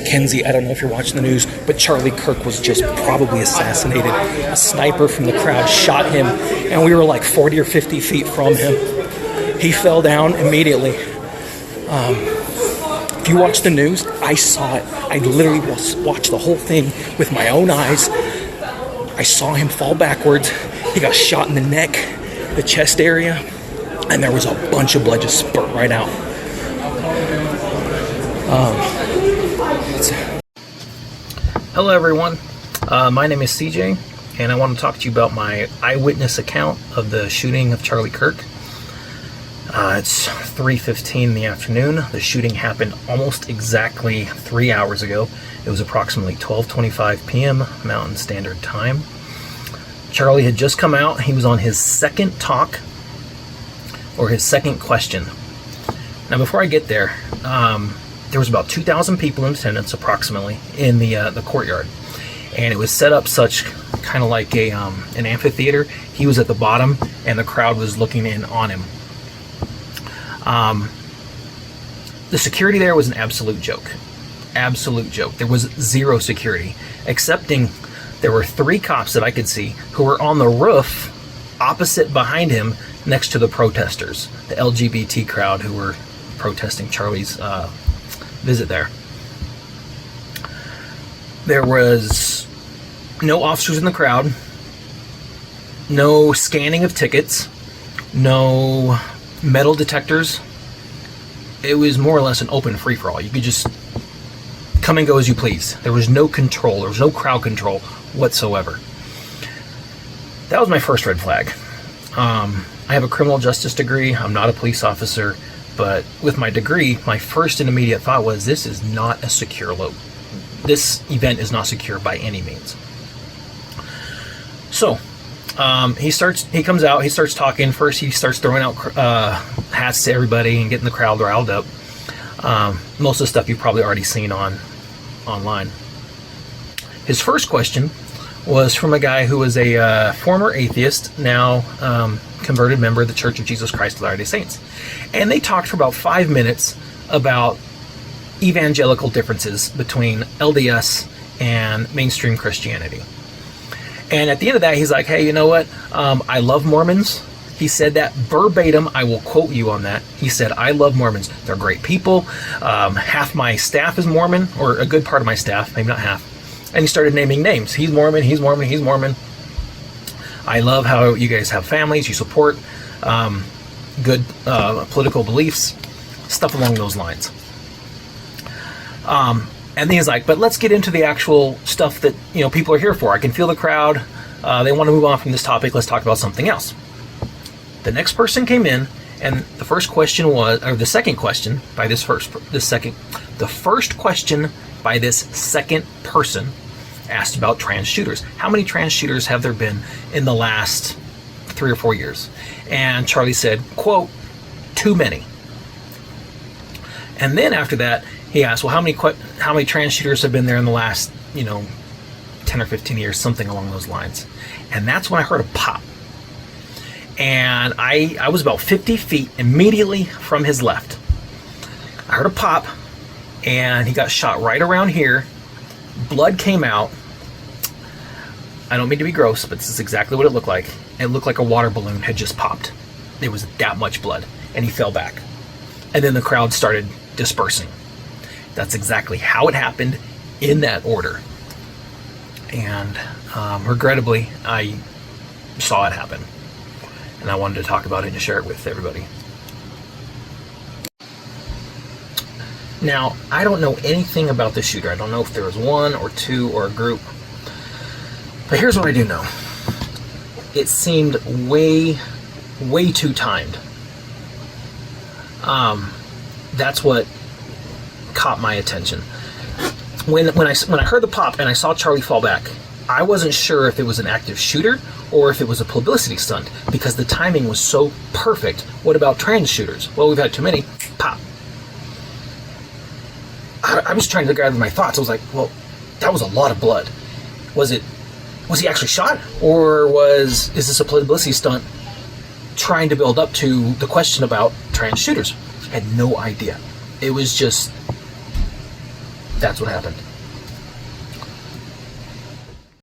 Mackenzie, I don't know if you're watching the news, but Charlie Kirk was just probably assassinated. A sniper from the crowd shot him, and we were like 40 or 50 feet from him. He fell down immediately. If you watch the news, I saw it. I literally watched the whole thing with my own eyes. I saw him fall backwards. He got shot in the neck, the chest area, and there was a bunch of blood just spurt right out. Hello everyone, my name is CJ, and I want to talk to you about my eyewitness account of the shooting of Charlie Kirk. It's 3:15 in the afternoon. The shooting happened almost exactly 3 hours ago. It was approximately 12:25 p.m. Mountain Standard Time. Charlie had just come out. He was on his second talk, or his second question. Now before I get there, there was about 2,000 people in attendance approximately in the courtyard, and it was set up such kind of like an amphitheater. He was at the bottom and the crowd was looking in on him. The security there was an absolute joke. There was zero security, excepting there were 3 cops that I could see who were on the roof opposite behind him next to the protesters, the LGBT crowd who were protesting Charlie's visit there. There was no officers in the crowd, no scanning of tickets, no metal detectors. It was more or less an open free-for-all. You could just come and go as you please. There was no control. There was no crowd control whatsoever. That was my first red flag. I have a criminal justice degree. I'm not a police officer. But with my degree, my first and immediate thought was, this is not a secure this event is not secure by any means. So, he comes out, he starts talking. First, he starts throwing out hats to everybody and getting the crowd riled up. Most of the stuff you've probably already seen online. His first question was from a guy who was a former atheist, now converted member of the Church of Jesus Christ of Latter-day Saints. And they talked for about 5 minutes about evangelical differences between LDS and mainstream Christianity. And at the end of that, he's like, hey, you know what? I love Mormons. He said that verbatim. I will quote you on that. He said, I love Mormons. They're great people. Half my staff is Mormon, or a good part of my staff, maybe not half. And he started naming names. He's Mormon, he's Mormon, he's Mormon. I love how you guys have families, you support good political beliefs, stuff along those lines. And then he's like, but let's get into the actual stuff that people are here for. I can feel the crowd. They want to move on from this topic. Let's talk about something else. The next person came in, and the first question was, or the second question by the first question by this second person asked about trans shooters. How many trans shooters have there been in the last 3 or 4 years? And Charlie said, quote, too many. And then after that, he asked, well, how many trans shooters have been there in the last, 10 or 15 years, something along those lines. And that's when I heard a pop. And I was about 50 feet immediately from his left. I heard a pop, and he got shot right around here. Blood came out. I don't mean to be gross, but this is exactly what it looked like. It looked like a water balloon had just popped. There was that much blood, and he fell back. And then the crowd started dispersing. That's exactly how it happened, in that order. And regrettably, I saw it happen. And I wanted to talk about it and share it with everybody. Now, I don't know anything about the shooter. I don't know if there was one or two or a group. But here's what I do know. It seemed way too timed. That's what caught my attention. When I heard the pop and I saw Charlie fall back, I wasn't sure if it was an active shooter or if it was a publicity stunt, because the timing was so perfect. What about trans shooters? Well, we've had too many. Pop. I was trying to gather my thoughts. I was like, well, that was a lot of blood. Was he actually shot? Or is this a publicity stunt trying to build up to the question about trans shooters? I had no idea. It was just That's what happened.